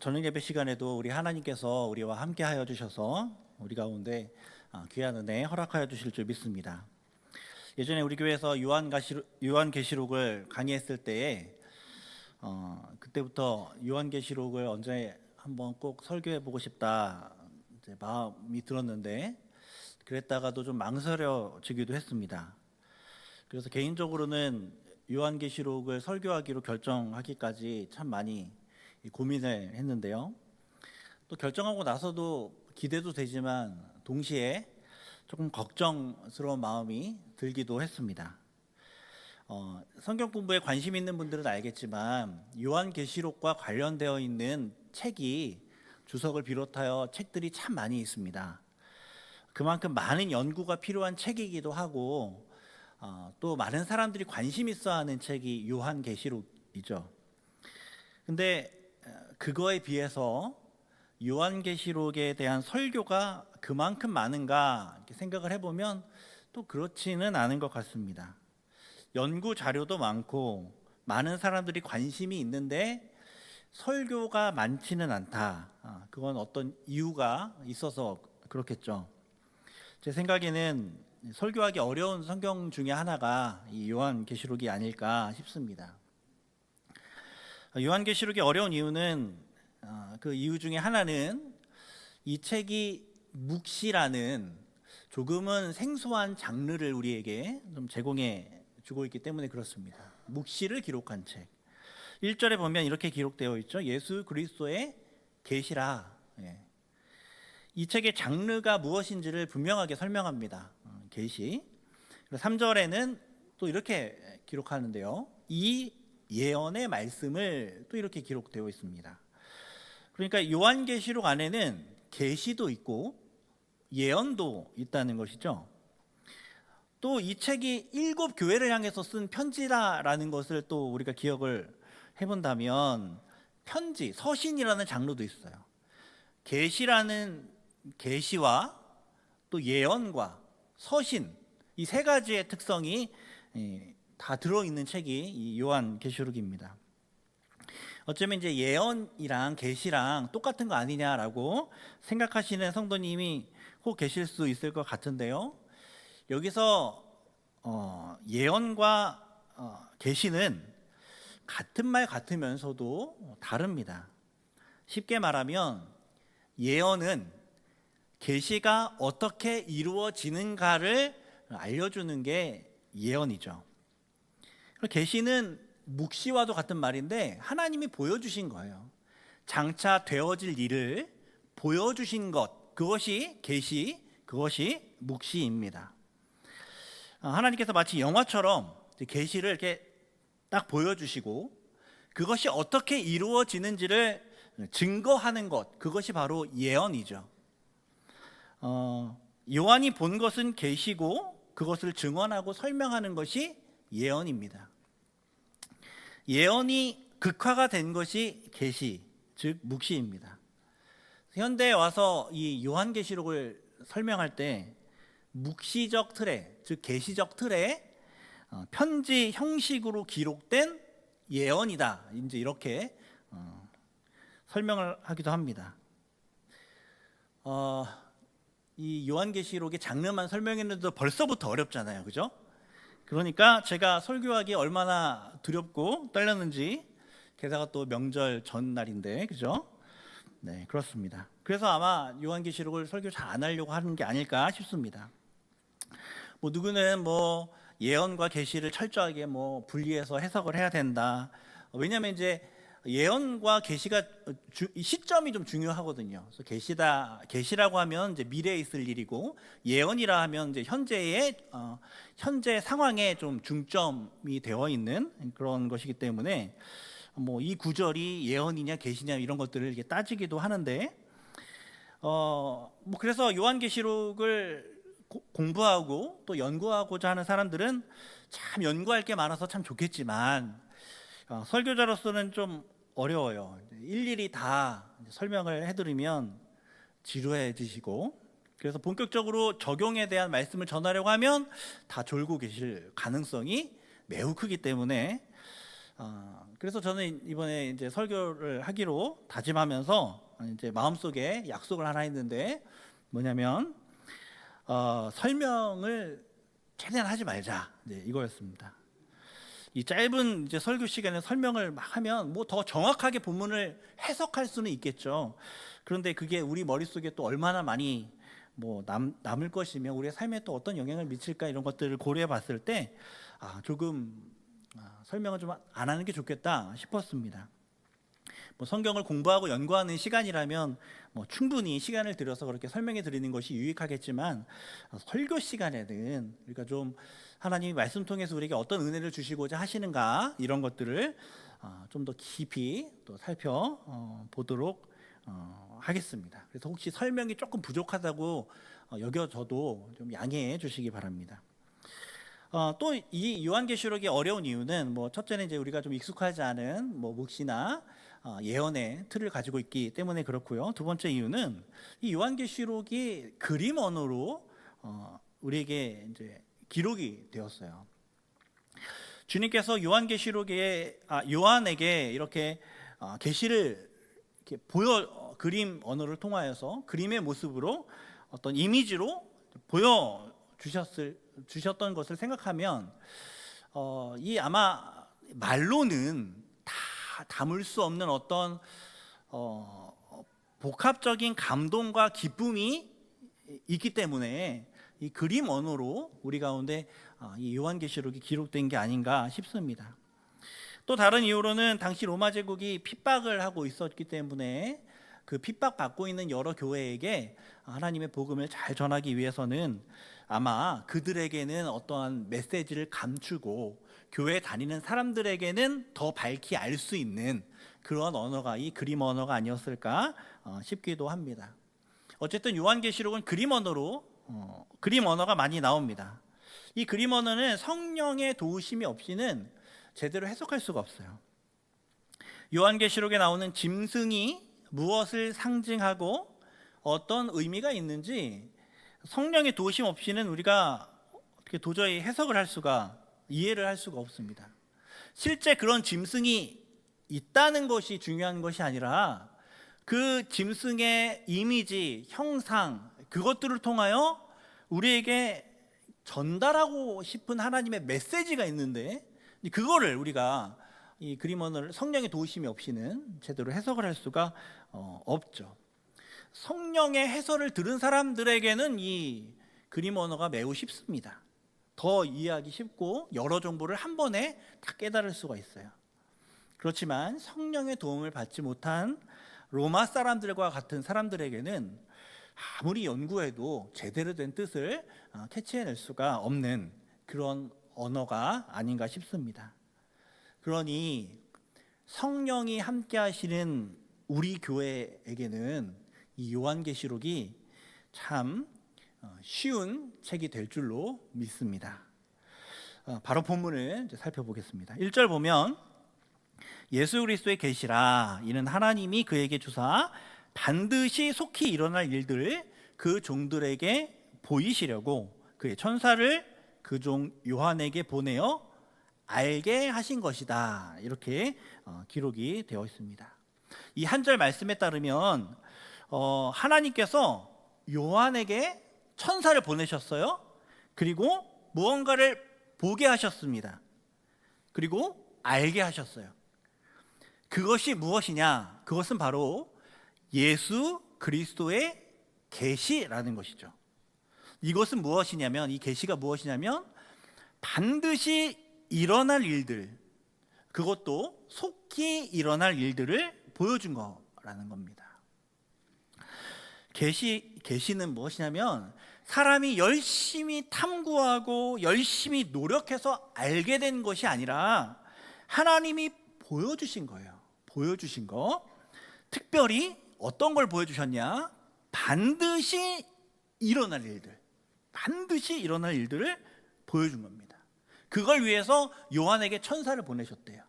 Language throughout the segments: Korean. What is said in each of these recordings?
저녁 예배 시간에도 우리 하나님께서 우리와 함께 하여 주셔서 우리 가운데 귀한 은혜 허락하여 주실 줄 믿습니다. 예전에 우리 교회에서 요한계시록을 강의했을 때에 그때부터 요한계시록을 언제 한번 꼭 설교해 보고 싶다 이제 마음이 들었는데, 그랬다가도 좀 망설여지기도 했습니다. 그래서 개인적으로는 요한계시록을 설교하기로 결정하기까지 참 많이 고민을 했는데요. 또 결정하고 나서도 기대도 되지만 동시에 조금 걱정스러운 마음이 들기도 했습니다. 성경 공부에 관심 있는 분들은 알겠지만 요한계시록과 관련되어 있는 책이 주석을 비롯하여 책들이 참 많이 있습니다. 그만큼 많은 연구가 필요한 책이기도 하고 또 많은 사람들이 관심 있어 하는 책이 요한계시록이죠. 근데 그거에 비해서 요한계시록에 대한 설교가 그만큼 많은가 이렇게 생각을 해보면 또 그렇지는 않은 것 같습니다. 연구 자료도 많고 많은 사람들이 관심이 있는데 설교가 많지는 않다. 그건 어떤 이유가 있어서 그렇겠죠. 제 생각에는 설교하기 어려운 성경 중에 하나가 이 요한계시록이 아닐까 싶습니다. 요한계시록이 어려운 이유는 그 이유 중에 하나는 이 책이 묵시라는 조금은 생소한 장르를 우리에게 좀 제공해 주고 있기 때문에 그렇습니다. 묵시를 기록한 책. 1절에 보면 이렇게 기록되어 있죠. 예수 그리스도의 계시라. 이 책의 장르가 무엇인지를 분명하게 설명합니다. 계시. 3절에는 또 이렇게 기록하는데요. 이 예언의 말씀을 또 이렇게 기록되어 있습니다. 그러니까 요한계시록 안에는 계시도 있고 예언도 있다는 것이죠. 또 이 책이 7 교회를 향해서 쓴 편지라는 것을 또 우리가 기억을 해본다면 편지, 서신이라는 장르도 있어요. 계시라는 계시와 또 예언과 서신, 이 세 가지의 특성이 다 들어있는 책이 이 요한계시록입니다. 어쩌면 이제 예언이랑 계시랑 똑같은 거 아니냐라고 생각하시는 성도님이 혹 계실 수 있을 것 같은데요. 여기서 예언과 계시는 같은 말 같으면서도 다릅니다. 쉽게 말하면 예언은 계시가 어떻게 이루어지는가를 알려주는 게 예언이죠. 계시는 묵시와도 같은 말인데 하나님이 보여주신 거예요. 장차 되어질 일을 보여주신 것, 그것이 계시, 그것이 묵시입니다. 하나님께서 마치 영화처럼 계시를 이렇게 딱 보여주시고 그것이 어떻게 이루어지는지를 증거하는 것, 그것이 바로 예언이죠. 요한이 본 것은 계시고 그것을 증언하고 설명하는 것이 예언입니다. 예언이 극화가 된 것이 계시, 즉 묵시입니다. 현대에 와서 이 요한계시록을 설명할 때 묵시적 틀에, 즉 계시적 틀에 편지 형식으로 기록된 예언이다, 이제 이렇게 설명을 하기도 합니다. 이 요한계시록의 장르만 설명했는데도 벌써부터 어렵잖아요, 그죠? 그러니까 제가 설교하기 얼마나 두렵고 떨렸는지, 게다가 또 명절 전날인데, 그죠? 네, 그렇습니다. 그래서 아마 요한계시록을 설교 잘 안 하려고 하는 게 아닐까 싶습니다. 누구는 예언과 계시를 철저하게 분리해서 해석을 해야 된다. 왜냐하면 이제 예언과 계시가 시점이 좀 중요하거든요. 그래서 계시라고 하면 이제 미래에 있을 일이고, 예언이라 하면 이제 현재 상황에 좀 중점이 되어 있는 그런 것이기 때문에 이 구절이 예언이냐 계시냐 이런 것들을 이렇게 따지기도 하는데, 그래서 요한계시록을 공부하고 또 연구하고자 하는 사람들은 참 연구할 게 많아서 참 좋겠지만 설교자로서는 좀 어려워요. 일일이 다 설명을 해드리면 지루해지시고, 그래서 본격적으로 적용에 대한 말씀을 전하려고 하면 다 졸고 계실 가능성이 매우 크기 때문에 그래서 저는 이번에 이제 설교를 하기로 다짐하면서 이제 마음속에 약속을 하나 했는데 뭐냐면 설명을 최대한 하지 말자, 이거였습니다. 이 짧은 이제 설교 시간에 설명을 막 하면 뭐 더 정확하게 본문을 해석할 수는 있겠죠. 그런데 그게 우리 머릿속에 또 얼마나 많이 뭐 남을 것이며 우리의 삶에 또 어떤 영향을 미칠까, 이런 것들을 고려해 봤을 때 조금 설명을 좀 안 하는 게 좋겠다 싶었습니다. 뭐 성경을 공부하고 연구하는 시간이라면 뭐 충분히 시간을 들여서 그렇게 설명해 드리는 것이 유익하겠지만, 설교 시간에는 우리가 좀 하나님이 말씀 통해서 우리에게 어떤 은혜를 주시고자 하시는가, 이런 것들을 좀 더 깊이 또 살펴보도록 하겠습니다. 그래서 혹시 설명이 조금 부족하다고 여겨져도 좀 양해해 주시기 바랍니다. 또 이 요한계시록이 어려운 이유는 뭐 첫째는 이제 우리가 좀 익숙하지 않은 뭐 묵시나 예언의 틀을 가지고 있기 때문에 그렇고요. 두 번째 이유는 이 요한계시록이 그림 언어로 우리에게 이제 기록이 되었어요. 주님께서 요한계시록에 요한에게 이렇게 계시를 이렇게 그림 언어를 통하여서 그림의 모습으로 어떤 이미지로 보여 주셨던 것을 생각하면 이 아마 말로는 다 담을 수 없는 어떤 복합적인 감동과 기쁨이 있기 때문에 이 그림 언어로 우리 가운데 이 요한계시록이 기록된 게 아닌가 싶습니다. 또 다른 이유로는 당시 로마 제국이 핍박을 하고 있었기 때문에 그 핍박받고 있는 여러 교회에게 하나님의 복음을 잘 전하기 위해서는 아마 그들에게는 어떠한 메시지를 감추고 교회 다니는 사람들에게는 더 밝히 알 수 있는 그런 언어가 이 그림 언어가 아니었을까 싶기도 합니다. 어쨌든 요한계시록은 그림 언어가 많이 나옵니다. 이 그림 언어는 성령의 도우심이 없이는 제대로 해석할 수가 없어요. 요한계시록에 나오는 짐승이 무엇을 상징하고 어떤 의미가 있는지 성령의 도우심 없이는 우리가 어떻게 도저히 이해를 할 수가 없습니다. 실제 그런 짐승이 있다는 것이 중요한 것이 아니라 그 짐승의 이미지, 형상, 그것들을 통하여 우리에게 전달하고 싶은 하나님의 메시지가 있는데, 그거를 우리가 이 그림 언어를 성령의 도우심이 없이는 제대로 해석을 할 수가 없죠. 성령의 해설을 들은 사람들에게는 이 그림 언어가 매우 쉽습니다. 더 이해하기 쉽고 여러 정보를 한 번에 다 깨달을 수가 있어요. 그렇지만 성령의 도움을 받지 못한 로마 사람들과 같은 사람들에게는 아무리 연구해도 제대로 된 뜻을 캐치해낼 수가 없는 그런 언어가 아닌가 싶습니다. 그러니 성령이 함께 하시는 우리 교회에게는 이 요한계시록이 참 쉬운 책이 될 줄로 믿습니다. 바로 본문을 이제 살펴보겠습니다. 1절 보면 예수 그리스도의 계시라, 이는 하나님이 그에게 주사 반드시 속히 일어날 일들을 그 종들에게 보이시려고 그의 천사를 그 종 요한에게 보내어 알게 하신 것이다, 이렇게 기록이 되어 있습니다. 이 한 절 말씀에 따르면 하나님께서 요한에게 천사를 보내셨어요. 그리고 무언가를 보게 하셨습니다. 그리고 알게 하셨어요. 그것이 무엇이냐? 그것은 바로 예수 그리스도의 계시라는 것이죠. 이것은 무엇이냐면, 이 계시가 무엇이냐면 반드시 일어날 일들, 그것도 속히 일어날 일들을 보여준 거라는 겁니다. 계시는 무엇이냐면 사람이 열심히 탐구하고 열심히 노력해서 알게 된 것이 아니라 하나님이 보여주신 거예요. 보여주신 거. 특별히 어떤 걸 보여주셨냐? 반드시 일어날 일들을 보여준 겁니다. 그걸 위해서 요한에게 천사를 보내셨대요.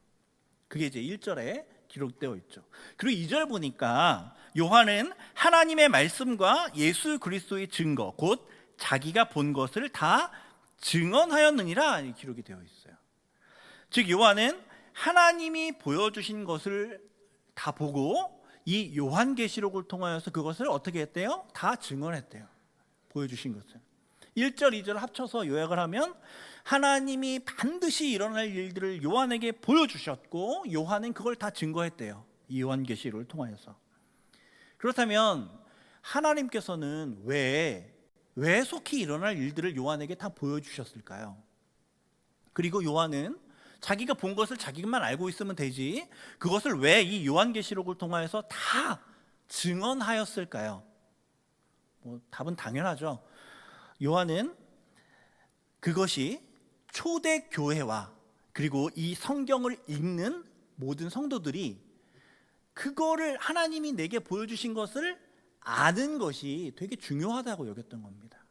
그게 이제 1절에 기록되어 있죠. 그리고 2절 보니까 요한은 하나님의 말씀과 예수 그리스도의 증거, 곧 자기가 본 것을 다 증언하였느니라 기록이 되어 있어요. 즉 요한은 하나님이 보여주신 것을 다 보고 이 요한계시록을 통하여서 그것을 어떻게 했대요? 다 증언했대요. 보여주신 것을. 1절, 2절 합쳐서 요약을 하면 하나님이 반드시 일어날 일들을 요한에게 보여주셨고 요한은 그걸 다 증거했대요. 이 요한계시록을 통하여서. 그렇다면 하나님께서는 왜 속히 일어날 일들을 요한에게 다 보여주셨을까요? 그리고 요한은 자기가 본 것을 자기만 알고 있으면 되지 그것을 왜 이 요한계시록을 통하여서 다 증언하였을까요? 답은 당연하죠. 요한은 그것이 초대 교회와 그리고 이 성경을 읽는 모든 성도들이 그거를 하나님이 내게 보여주신 것을 아는 것이 되게 중요하다고 여겼던 겁니다.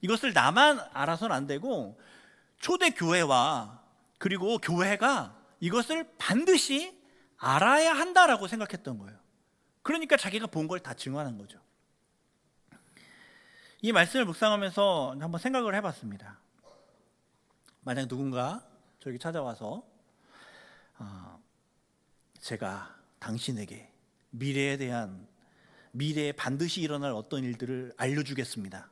이것을 나만 알아서는 안 되고 초대 교회와 그리고 교회가 이것을 반드시 알아야 한다라고 생각했던 거예요. 그러니까 자기가 본 걸 다 증언한 거죠. 이 말씀을 묵상하면서 한번 생각을 해봤습니다. 만약 누군가 저에게 찾아와서 제가 당신에게 미래에 반드시 일어날 어떤 일들을 알려주겠습니다.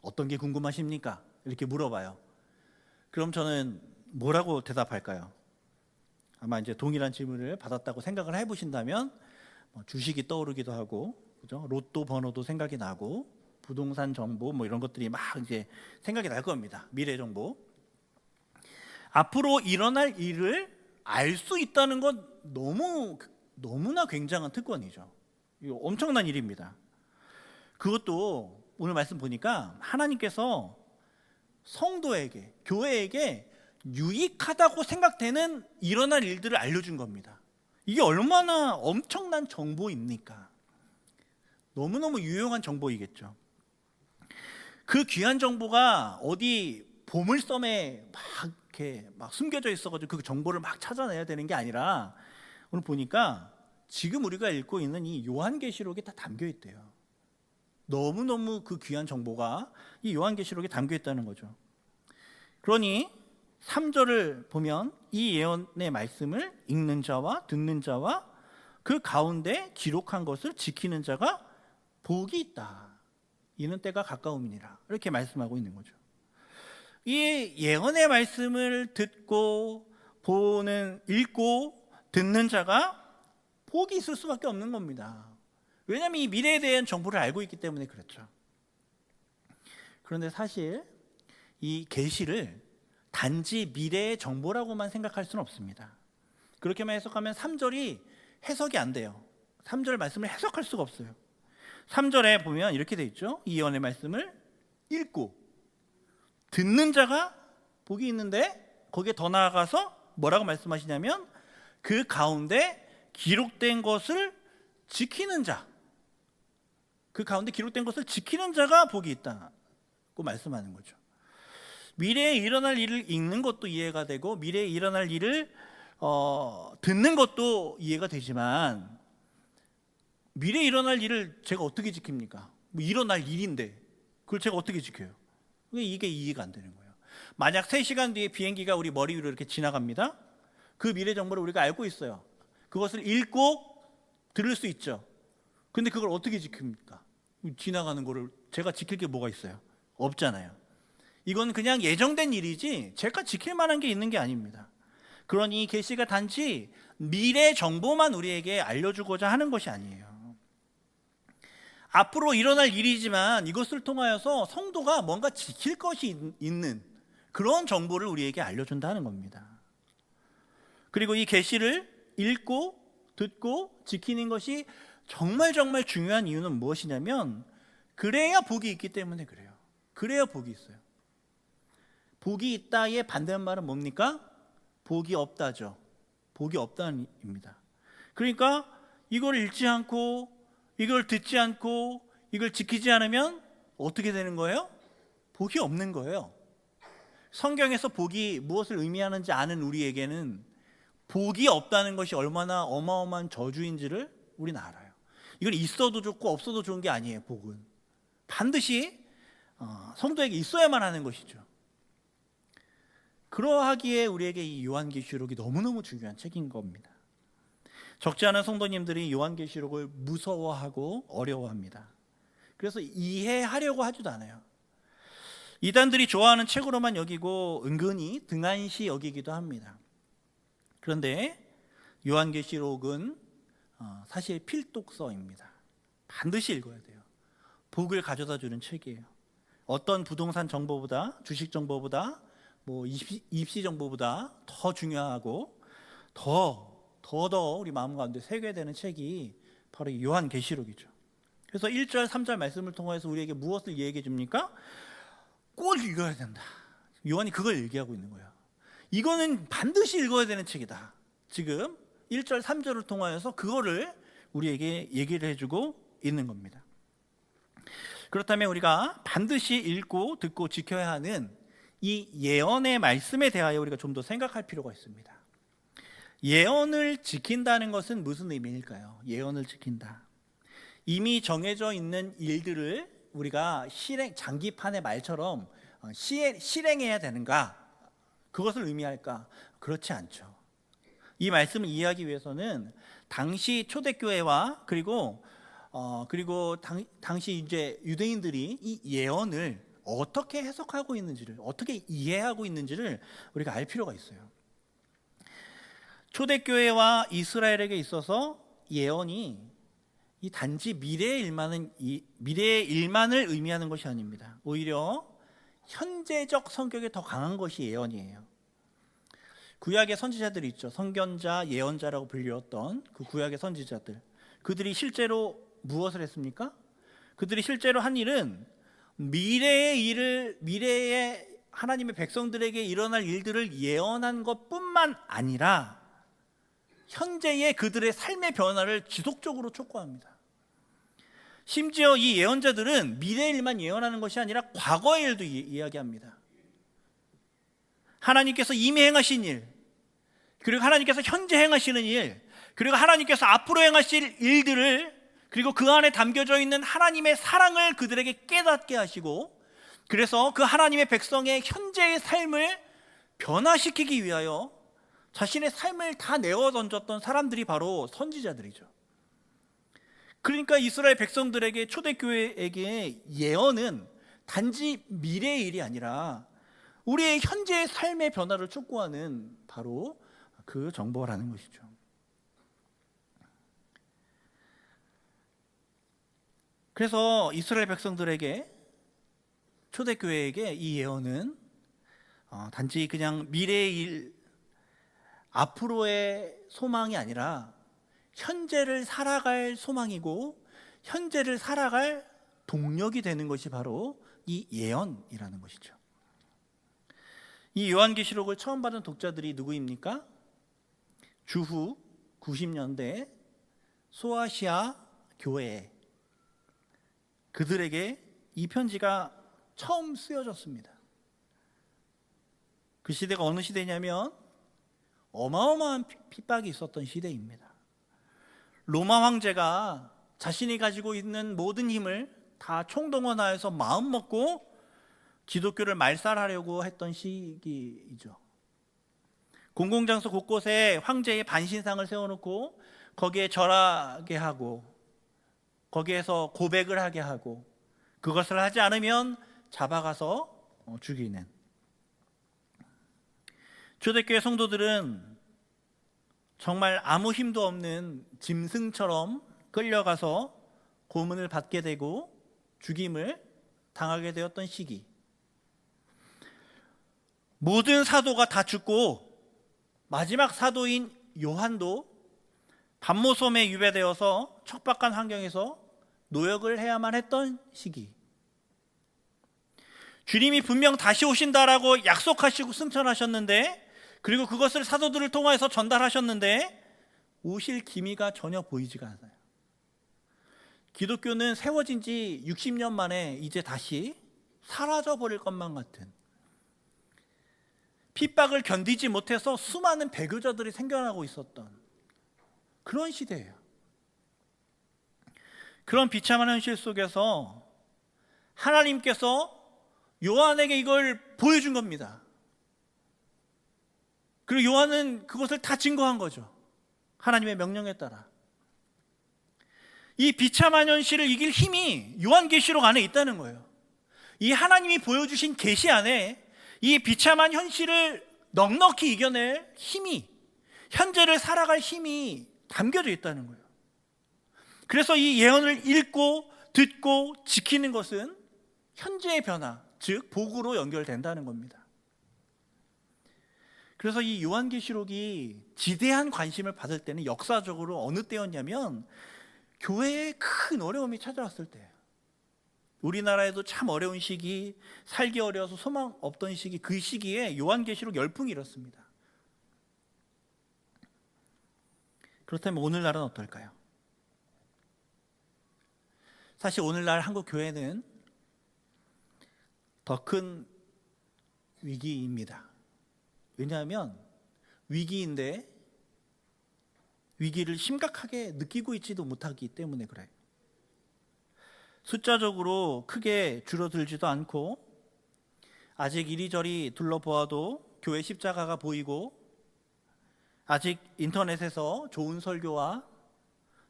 어떤 게 궁금하십니까? 이렇게 물어봐요. 그럼 저는 뭐라고 대답할까요? 아마 이제 동일한 질문을 받았다고 생각을 해보신다면 주식이 떠오르기도 하고, 그죠? 로또 번호도 생각이 나고, 부동산 정보 이런 것들이 막 이제 생각이 날 겁니다. 미래 정보. 앞으로 일어날 일을 알 수 있다는 건 너무나 굉장한 특권이죠. 이거 엄청난 일입니다. 그것도 오늘 말씀 보니까 하나님께서 성도에게, 교회에게 유익하다고 생각되는 일어날 일들을 알려준 겁니다. 이게 얼마나 엄청난 정보입니까? 너무너무 유용한 정보이겠죠. 그 귀한 정보가 어디 보물섬에 막 숨겨져 있어가지고 그 정보를 막 찾아내야 되는 게 아니라 오늘 보니까 지금 우리가 읽고 있는 이 요한계시록에 다 담겨 있대요. 너무너무 그 귀한 정보가 이 요한계시록에 담겨 있다는 거죠. 그러니 3절을 보면 이 예언의 말씀을 읽는 자와 듣는 자와 그 가운데 기록한 것을 지키는 자가 복이 있다. 이는 때가 가까움이니라. 이렇게 말씀하고 있는 거죠. 이 예언의 말씀을 읽고 듣는 자가 복이 있을 수밖에 없는 겁니다. 왜냐하면 이 미래에 대한 정보를 알고 있기 때문에 그렇죠. 그런데 사실 이 계시를 단지 미래의 정보라고만 생각할 수는 없습니다. 그렇게만 해석하면 3절이 해석이 안 돼요. 3절 말씀을 해석할 수가 없어요. 3절에 보면 이렇게 돼 있죠. 이 예언의 말씀을 읽고 듣는 자가 복이 있는데 거기에 더 나아가서 뭐라고 말씀하시냐면 그 가운데 기록된 것을 지키는 자, 그 가운데 기록된 것을 지키는 자가 복이 있다고 말씀하는 거죠. 미래에 일어날 일을 읽는 것도 이해가 되고 미래에 일어날 일을 듣는 것도 이해가 되지만 미래에 일어날 일을 제가 어떻게 지킵니까? 일어날 일인데 그걸 제가 어떻게 지켜요? 이게 이해가 안 되는 거예요. 만약 3시간 뒤에 비행기가 우리 머리 위로 이렇게 지나갑니다. 그 미래 정보를 우리가 알고 있어요. 그것을 읽고 들을 수 있죠. 근데 그걸 어떻게 지킵니까? 지나가는 거를 제가 지킬 게 뭐가 있어요? 없잖아요. 이건 그냥 예정된 일이지 제가 지킬 만한 게 있는 게 아닙니다. 그러니 계시가 단지 미래 정보만 우리에게 알려주고자 하는 것이 아니에요. 앞으로 일어날 일이지만 이것을 통하여서 성도가 뭔가 지킬 것이 있는 그런 정보를 우리에게 알려준다는 겁니다. 그리고 이 계시를 읽고 듣고 지키는 것이 정말 중요한 이유는 무엇이냐면 그래야 복이 있기 때문에 그래요. 그래야 복이 있어요. 복이 있다의 반대말은 뭡니까? 복이 없다죠. 복이 없다는 입니다. 그러니까 이걸 읽지 않고 이걸 듣지 않고 이걸 지키지 않으면 어떻게 되는 거예요? 복이 없는 거예요. 성경에서 복이 무엇을 의미하는지 아는 우리에게는 복이 없다는 것이 얼마나 어마어마한 저주인지를 우리는 알아요. 이건 있어도 좋고 없어도 좋은 게 아니에요. 복은 반드시 성도에게 있어야만 하는 것이죠. 그러하기에 우리에게 이 요한계시록이 너무너무 중요한 책인 겁니다. 적지 않은 성도님들이 요한계시록을 무서워하고 어려워합니다. 그래서 이해하려고 하지도 않아요. 이단들이 좋아하는 책으로만 여기고 은근히 등한시 여기기도 합니다. 그런데 요한계시록은 사실 필독서입니다. 반드시 읽어야 돼요. 복을 가져다 주는 책이에요. 어떤 부동산 정보보다, 주식 정보보다, 입시 정보보다 더 중요하고 더 우리 마음 가운데 새겨야 되는 책이 바로 이 요한계시록이죠. 그래서 1절, 3절 말씀을 통해서 우리에게 무엇을 얘기해 줍니까? 꼭 읽어야 된다. 요한이 그걸 얘기하고 있는 거예요. 이거는 반드시 읽어야 되는 책이다. 지금 1절, 3절을 통하여서 그거를 우리에게 얘기를 해주고 있는 겁니다. 그렇다면 우리가 반드시 읽고 듣고 지켜야 하는 이 예언의 말씀에 대하여 우리가 좀 더 생각할 필요가 있습니다. 예언을 지킨다는 것은 무슨 의미일까요? 예언을 지킨다. 이미 정해져 있는 일들을 우리가 장기판의 말처럼 실행해야 되는가? 그것을 의미할까? 그렇지 않죠. 이 말씀을 이해하기 위해서는 당시 초대교회와 그리고 당시 이제 유대인들이 이 예언을 어떻게 해석하고 있는지를, 어떻게 이해하고 있는지를 우리가 알 필요가 있어요. 초대교회와 이스라엘에게 있어서 예언이 이 단지 미래의 일만을 의미하는 것이 아닙니다. 오히려 현재적 성격이 더 강한 것이 예언이에요. 구약의 선지자들이 있죠. 선견자, 예언자라고 불리웠던 그 구약의 선지자들. 그들이 실제로 무엇을 했습니까? 그들이 실제로 한 일은 미래에 하나님의 백성들에게 일어날 일들을 예언한 것뿐만 아니라 현재의 그들의 삶의 변화를 지속적으로 촉구합니다. 심지어 이 예언자들은 미래의 일만 예언하는 것이 아니라 과거의 일도 이야기합니다. 하나님께서 이미 행하신 일, 그리고 하나님께서 현재 행하시는 일, 그리고 하나님께서 앞으로 행하실 일들을, 그리고 그 안에 담겨져 있는 하나님의 사랑을 그들에게 깨닫게 하시고, 그래서 그 하나님의 백성의 현재의 삶을 변화시키기 위하여 자신의 삶을 다 내어 던졌던 사람들이 바로 선지자들이죠. 그러니까 이스라엘 백성들에게, 초대교회에게 예언은 단지 미래의 일이 아니라 우리의 현재의 삶의 변화를 촉구하는 바로 그 정보라는 것이죠. 그래서 이스라엘 백성들에게, 초대교회에게 이 예언은 단지 그냥 미래의 일, 앞으로의 소망이 아니라 현재를 살아갈 소망이고 현재를 살아갈 동력이 되는 것이 바로 이 예언이라는 것이죠. 이 요한계시록을 처음 받은 독자들이 누구입니까? 주후 90년대 소아시아 교회, 그들에게 이 편지가 처음 쓰여졌습니다. 그 시대가 어느 시대냐면 어마어마한 핍박이 있었던 시대입니다. 로마 황제가 자신이 가지고 있는 모든 힘을 다 총동원하여서 마음먹고 기독교를 말살하려고 했던 시기이죠. 공공장소 곳곳에 황제의 반신상을 세워놓고 거기에 절하게 하고 거기에서 고백을 하게 하고 그것을 하지 않으면 잡아가서 죽이는, 초대교회 성도들은 정말 아무 힘도 없는 짐승처럼 끌려가서 고문을 받게 되고 죽임을 당하게 되었던 시기, 모든 사도가 다 죽고 마지막 사도인 요한도 반모섬에 유배되어서 척박한 환경에서 노역을 해야만 했던 시기, 주님이 분명 다시 오신다라고 약속하시고 승천하셨는데, 그리고 그것을 사도들을 통해서 전달하셨는데 오실 기미가 전혀 보이지가 않아요. 기독교는 세워진 지 60년 만에 이제 다시 사라져버릴 것만 같은, 핍박을 견디지 못해서 수많은 배교자들이 생겨나고 있었던 그런 시대예요. 그런 비참한 현실 속에서 하나님께서 요한에게 이걸 보여준 겁니다. 그리고 요한은 그것을 다 증거한 거죠. 하나님의 명령에 따라. 이 비참한 현실을 이길 힘이 요한계시록 안에 있다는 거예요. 이 하나님이 보여주신 계시 안에 이 비참한 현실을 넉넉히 이겨낼 힘이, 현재를 살아갈 힘이 담겨져 있다는 거예요. 그래서 이 예언을 읽고 듣고 지키는 것은 현재의 변화, 즉 복으로 연결된다는 겁니다. 그래서 이 요한계시록이 지대한 관심을 받을 때는 역사적으로 어느 때였냐면 교회에 큰 어려움이 찾아왔을 때예요. 우리나라에도 참 어려운 시기, 살기 어려워서 소망 없던 시기, 그 시기에 요한계시록 열풍이 일었습니다. 그렇다면 오늘날은 어떨까요? 사실 오늘날 한국 교회는 더 큰 위기입니다. 왜냐하면 위기인데 위기를 심각하게 느끼고 있지도 못하기 때문에 그래요. 숫자적으로 크게 줄어들지도 않고 아직 이리저리 둘러보아도 교회 십자가가 보이고 아직 인터넷에서 좋은 설교와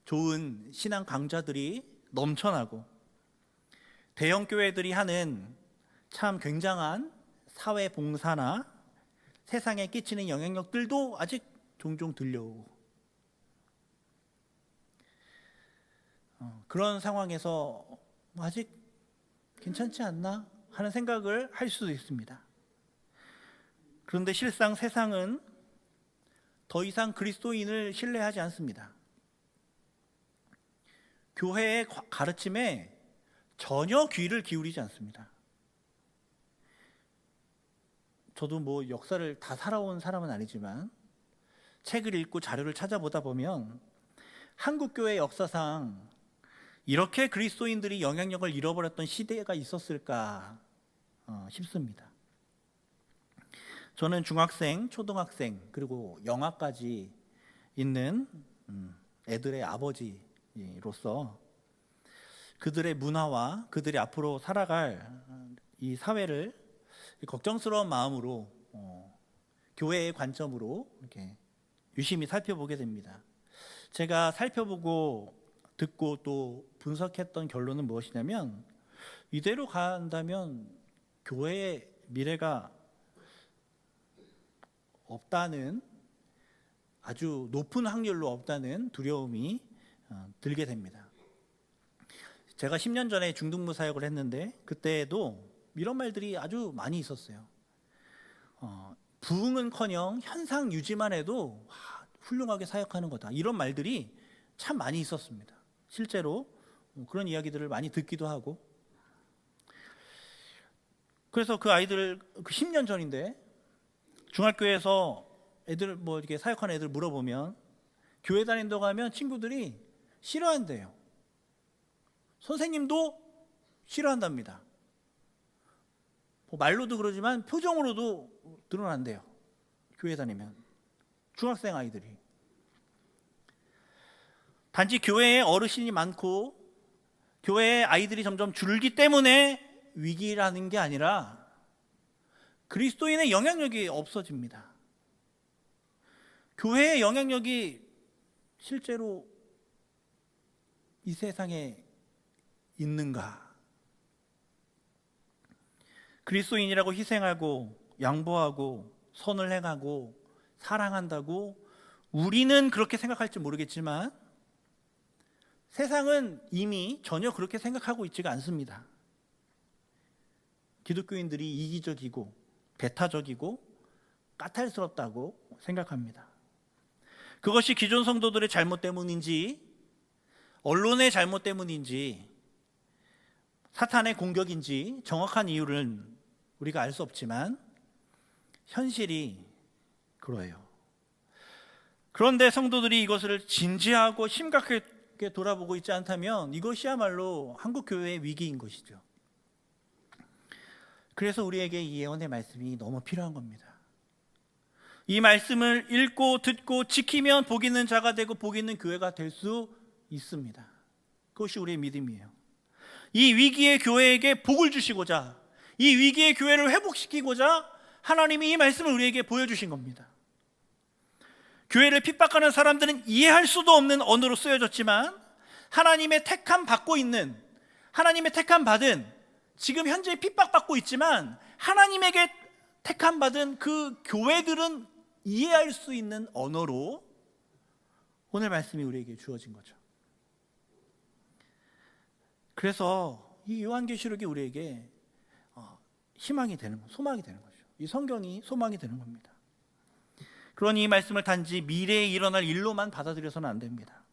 좋은 신앙 강좌들이 넘쳐나고 대형 교회들이 하는 참 굉장한 사회 봉사나 세상에 끼치는 영향력들도 아직 종종 들려오고 그런 상황에서 아직 괜찮지 않나 하는 생각을 할 수도 있습니다. 그런데 실상 세상은 더 이상 그리스도인을 신뢰하지 않습니다. 교회의 가르침에 전혀 귀를 기울이지 않습니다. 저도 뭐 역사를 다 살아온 사람은 아니지만 책을 읽고 자료를 찾아보다 보면 한국 교회 역사상 이렇게 그리스도인들이 영향력을 잃어버렸던 시대가 있었을까 싶습니다. 저는 중학생, 초등학생 그리고 영아까지 있는 애들의 아버지로서 그들의 문화와 그들이 앞으로 살아갈 이 사회를 걱정스러운 마음으로 교회의 관점으로 이렇게 유심히 살펴보게 됩니다. 제가 살펴보고 듣고 또 분석했던 결론은 무엇이냐면 이대로 간다면 교회의 미래가 없다는, 아주 높은 확률로 없다는 두려움이 들게 됩니다. 제가 10년 전에 중등부 사역을 했는데 그때도 이런 말들이 아주 많이 있었어요. 부흥은커녕 현상 유지만 해도 훌륭하게 사역하는 거다, 이런 말들이 참 많이 있었습니다. 실제로 그런 이야기들을 많이 듣기도 하고. 그래서 그 아이들, 그 10년 전인데 중학교에서 애들 뭐 이렇게 사역하는 애들 물어보면 교회 다닌다고 하면 친구들이 싫어한대요. 선생님도 싫어한답니다. 말로도 그러지만 표정으로도 드러난대요. 교회 다니면 중학생 아이들이. 단지 교회에 어르신이 많고 교회에 아이들이 점점 줄기 때문에 위기라는 게 아니라 그리스도인의 영향력이 없어집니다. 교회의 영향력이 실제로 이 세상에 있는가? 그리스도인이라고 희생하고 양보하고 선을 행하고 사랑한다고 우리는 그렇게 생각할지 모르겠지만 세상은 이미 전혀 그렇게 생각하고 있지가 않습니다. 기독교인들이 이기적이고 배타적이고 까탈스럽다고 생각합니다. 그것이 기존 성도들의 잘못 때문인지 언론의 잘못 때문인지 사탄의 공격인지 정확한 이유는 우리가 알 수 없지만 현실이 그러해요. 그런데 성도들이 이것을 진지하고 심각하게 돌아보고 있지 않다면 이것이야말로 한국교회의 위기인 것이죠. 그래서 우리에게 이 예언의 말씀이 너무 필요한 겁니다. 이 말씀을 읽고 듣고 지키면 복 있는 자가 되고 복 있는 교회가 될 수 있습니다. 그것이 우리의 믿음이에요. 이 위기의 교회에게 복을 주시고자, 이 위기의 교회를 회복시키고자 하나님이 이 말씀을 우리에게 보여주신 겁니다. 교회를 핍박하는 사람들은 이해할 수도 없는 언어로 쓰여졌지만 하나님의 택함 받고 있는, 하나님의 택함 받은, 지금 현재 핍박받고 있지만 하나님에게 택함 받은 그 교회들은 이해할 수 있는 언어로 오늘 말씀이 우리에게 주어진 거죠. 그래서 이 요한계시록이 우리에게 희망이 되는, 소망이 되는 거죠. 이 성경이 소망이 되는 겁니다. 그러니 이 말씀을 단지 미래에 일어날 일로만 받아들여서는 안 됩니다.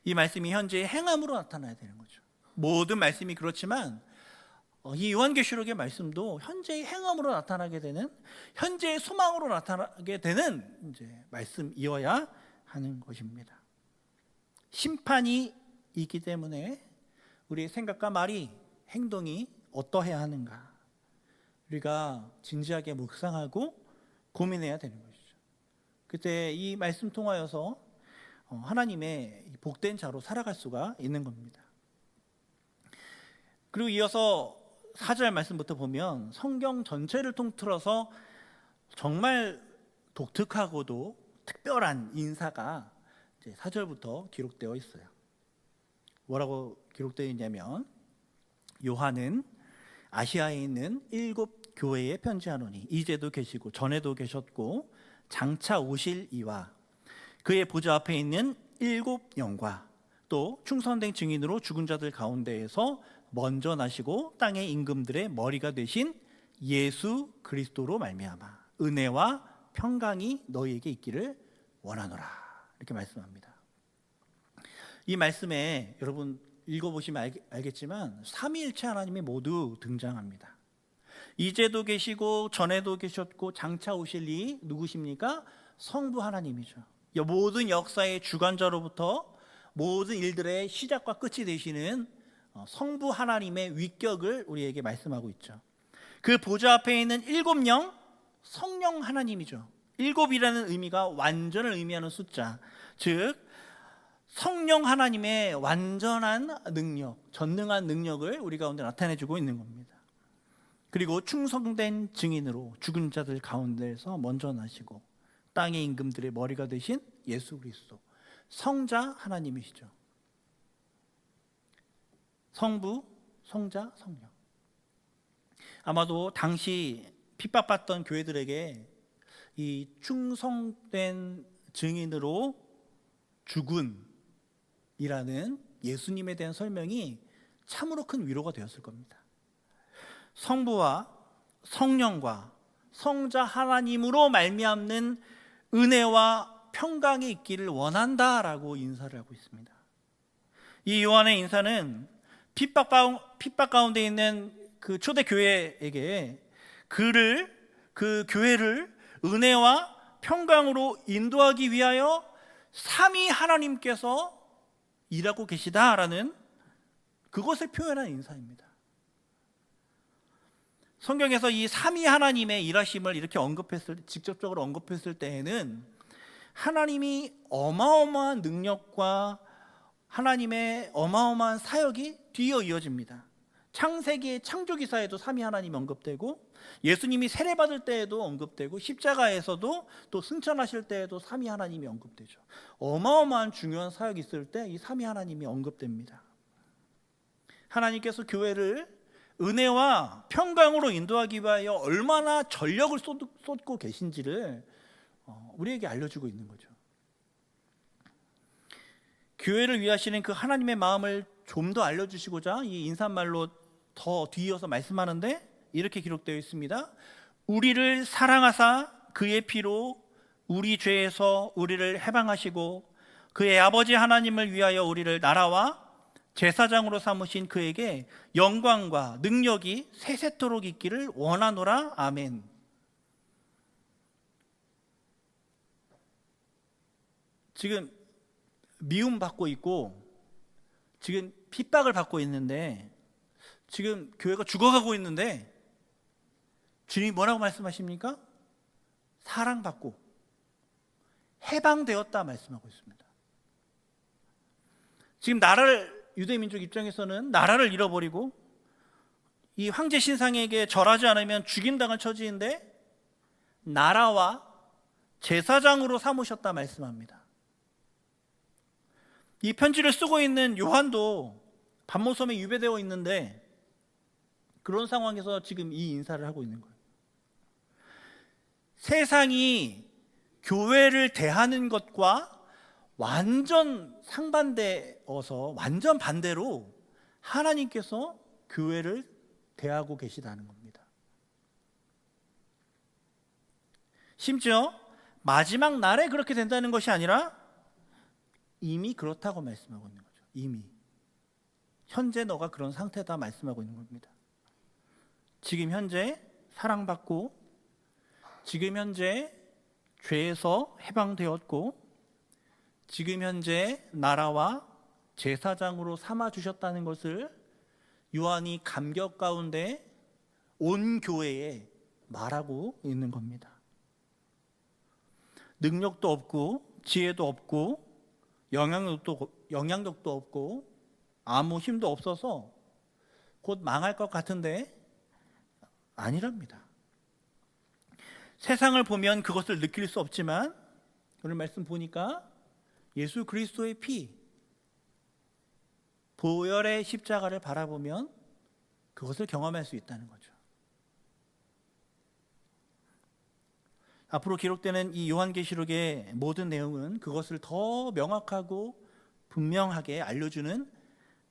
이 말씀이 현재의 행함으로 나타나야 되는 거죠. 모든 말씀이 그렇지만 이 요한계시록의 말씀도 현재의 행함으로 나타나게 되는, 현재의 소망으로 나타나게 되는 이제 말씀이어야 하는 것입니다. 심판이 있기 때문에 우리의 생각과 말이, 행동이 어떠해야 하는가, 우리가 진지하게 묵상하고 고민해야 되는 것이죠. 그때 이 말씀 통하여서 하나님의 복된 자로 살아갈 수가 있는 겁니다. 그리고 이어서 4절 말씀부터 보면 성경 전체를 통틀어서 정말 독특하고도 특별한 인사가 이제 4절부터 기록되어 있어요. 뭐라고 기록되어 있냐면, 요한은 아시아에 있는 7 교회에 편지하노니 이제도 계시고 전에도 계셨고 장차 오실 이와 그의 보좌 앞에 있는 7 영과 또 충성된 증인으로 죽은 자들 가운데에서 먼저 나시고 땅의 임금들의 머리가 되신 예수 그리스도로 말미암아 은혜와 평강이 너희에게 있기를 원하노라, 이렇게 말씀합니다. 이 말씀에 여러분 읽어보시면 알겠지만 삼위일체 하나님이 모두 등장합니다. 이제도 계시고 전에도 계셨고 장차 오실 이 누구십니까? 성부 하나님이죠. 모든 역사의 주관자로부터 모든 일들의 시작과 끝이 되시는 성부 하나님의 위격을 우리에게 말씀하고 있죠. 그 보좌 앞에 있는 7 영, 성령 하나님이죠. 7이라는 의미가 완전을 의미하는 숫자, 즉 성령 하나님의 완전한 능력, 전능한 능력을 우리 가운데 나타내주고 있는 겁니다. 그리고 충성된 증인으로 죽은 자들 가운데에서 먼저 나시고 땅의 임금들의 머리가 되신 예수 그리스도, 성자 하나님이시죠. 성부, 성자, 성령. 아마도 당시 핍박받던 교회들에게 이 충성된 증인으로 죽은 이라는 예수님에 대한 설명이 참으로 큰 위로가 되었을 겁니다. 성부와 성령과 성자 하나님으로 말미암는 은혜와 평강이 있기를 원한다라고 인사를 하고 있습니다. 이 요한의 인사는 핍박 가운데 있는 그 초대 교회에게 그 교회를 은혜와 평강으로 인도하기 위하여 삼위 하나님께서 일하고 계시다라는 그것을 표현한 인사입니다. 성경에서 이 삼위 하나님의 일하심을 이렇게 직접적으로 언급했을 때에는 하나님이 어마어마한 능력과 하나님의 어마어마한 사역이 뒤이어 이어집니다. 창세기의 창조기사에도 삼위 하나님이 언급되고, 예수님이 세례받을 때에도 언급되고, 십자가에서도 또 승천하실 때에도 삼위 하나님이 언급되죠. 어마어마한 중요한 사역이 있을 때 이 삼위 하나님이 언급됩니다. 하나님께서 교회를 은혜와 평강으로 인도하기 위하여 얼마나 전력을 쏟고 계신지를 우리에게 알려주고 있는 거죠. 교회를 위하시는 그 하나님의 마음을 좀 더 알려주시고자 이 인사말로 더 뒤이어서 말씀하는데 이렇게 기록되어 있습니다. 우리를 사랑하사 그의 피로 우리 죄에서 우리를 해방하시고 그의 아버지 하나님을 위하여 우리를 나라와 제사장으로 삼으신 그에게 영광과 능력이 세세토록 있기를 원하노라. 아멘. 지금 미움받고 있고 지금 핍박을 받고 있는데, 지금 교회가 죽어가고 있는데 주님이 뭐라고 말씀하십니까? 사랑받고 해방되었다 말씀하고 있습니다. 지금 유대민족 입장에서는 나라를 잃어버리고 이 황제 신상에게 절하지 않으면 죽임당할 처지인데 나라와 제사장으로 삼으셨다 말씀합니다. 이 편지를 쓰고 있는 요한도 반모섬에 유배되어 있는데 그런 상황에서 지금 이 인사를 하고 있는 거예요. 세상이 교회를 대하는 것과 완전 상반되어서 완전 반대로 하나님께서 교회를 대하고 계시다는 겁니다. 심지어 마지막 날에 그렇게 된다는 것이 아니라 이미 그렇다고 말씀하고 있는 거죠. 이미 현재 너가 그런 상태다 말씀하고 있는 겁니다. 지금 현재 사랑받고 지금 현재 죄에서 해방되었고 지금 현재 나라와 제사장으로 삼아주셨다는 것을 요한이 감격 가운데 온 교회에 말하고 있는 겁니다. 능력도 없고 지혜도 없고 영향력도 없고 아무 힘도 없어서 곧 망할 것 같은데 아니랍니다. 세상을 보면 그것을 느낄 수 없지만 오늘 말씀 보니까 예수 그리스도의 피, 보혈의 십자가를 바라보면 그것을 경험할 수 있다는 거죠. 앞으로 기록되는 이 요한계시록의 모든 내용은 그것을 더 명확하고 분명하게 알려주는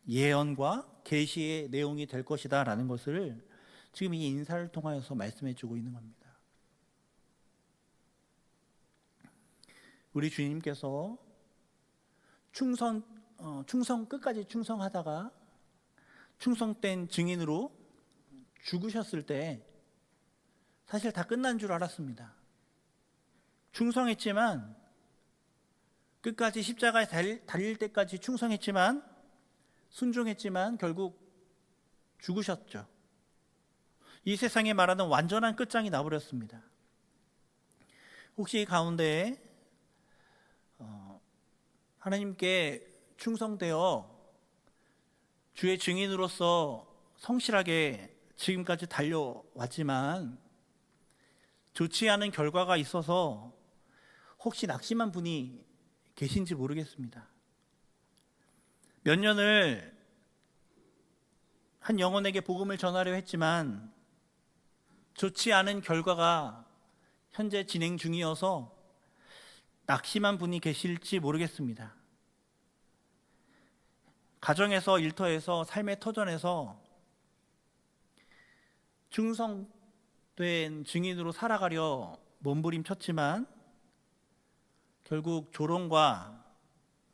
예언과 계시의 내용이 될 것이다 라는 것을 지금 이 인사를 통하여서 말씀해 주고 있는 겁니다. 우리 주님께서 충성 끝까지 충성하다가 충성된 증인으로 죽으셨을 때 사실 다 끝난 줄 알았습니다. 충성했지만 끝까지 십자가에 달릴 때까지 충성했지만 순종했지만 결국 죽으셨죠. 이 세상에 말하는 완전한 끝장이 나버렸습니다. 혹시 가운데 하나님께 충성되어 주의 증인으로서 성실하게 지금까지 달려왔지만 좋지 않은 결과가 있어서 혹시 낙심한 분이 계신지 모르겠습니다. 몇 년을 한 영혼에게 복음을 전하려 했지만 좋지 않은 결과가 현재 진행 중이어서 낙심한 분이 계실지 모르겠습니다. 가정에서, 일터에서, 삶의 터전에서 충성된 증인으로 살아가려 몸부림쳤지만 결국 조롱과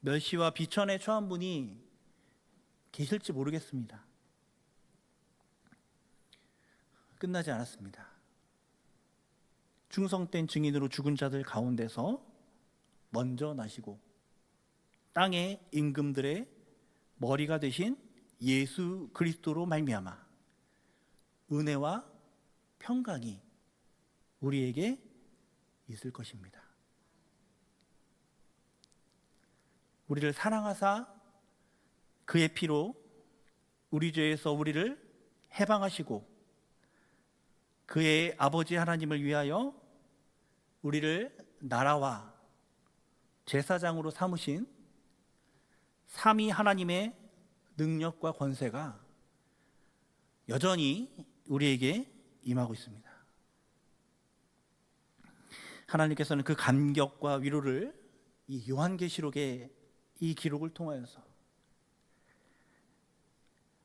멸시와 비천에 처한 분이 계실지 모르겠습니다. 끝나지 않았습니다. 충성된 증인으로 죽은 자들 가운데서 먼저 나시고 땅의 임금들의 머리가 되신 예수 그리스도로 말미암아 은혜와 평강이 우리에게 있을 것입니다. 우리를 사랑하사 그의 피로 우리 죄에서 우리를 해방하시고 그의 아버지 하나님을 위하여 우리를 나라와 제사장으로 삼으신 삼위 하나님의 능력과 권세가 여전히 우리에게 임하고 있습니다. 하나님께서는 그 감격과 위로를 이 요한계시록의 이 기록을 통하여서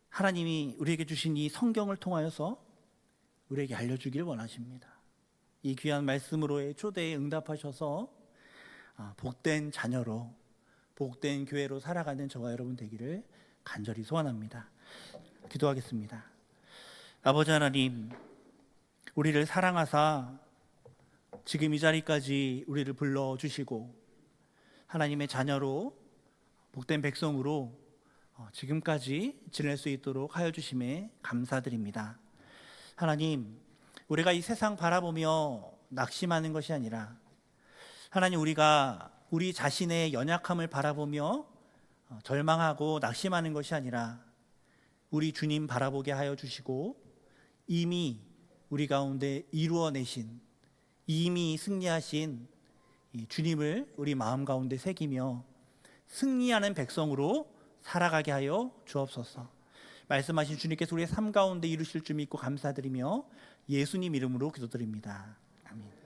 하나님이 우리에게 주신 이 성경을 통하여서 우리에게 알려주길 원하십니다. 이 귀한 말씀으로의 초대에 응답하셔서 복된 자녀로 복된 교회로 살아가는 저와 여러분 되기를 간절히 소원합니다. 기도하겠습니다. 아버지 하나님, 우리를 사랑하사 지금 이 자리까지 우리를 불러주시고 하나님의 자녀로 복된 백성으로 지금까지 지낼 수 있도록 하여 주심에 감사드립니다. 하나님, 우리가 이 세상 바라보며 낙심하는 것이 아니라 하나님, 우리가 우리 자신의 연약함을 바라보며 절망하고 낙심하는 것이 아니라 우리 주님 바라보게 하여 주시고 이미 우리 가운데 이루어내신, 이미 승리하신 이 주님을 우리 마음 가운데 새기며 승리하는 백성으로 살아가게 하여 주옵소서. 말씀하신 주님께서 우리의 삶 가운데 이루실 줄 믿고 감사드리며 예수님 이름으로 기도드립니다. 아멘.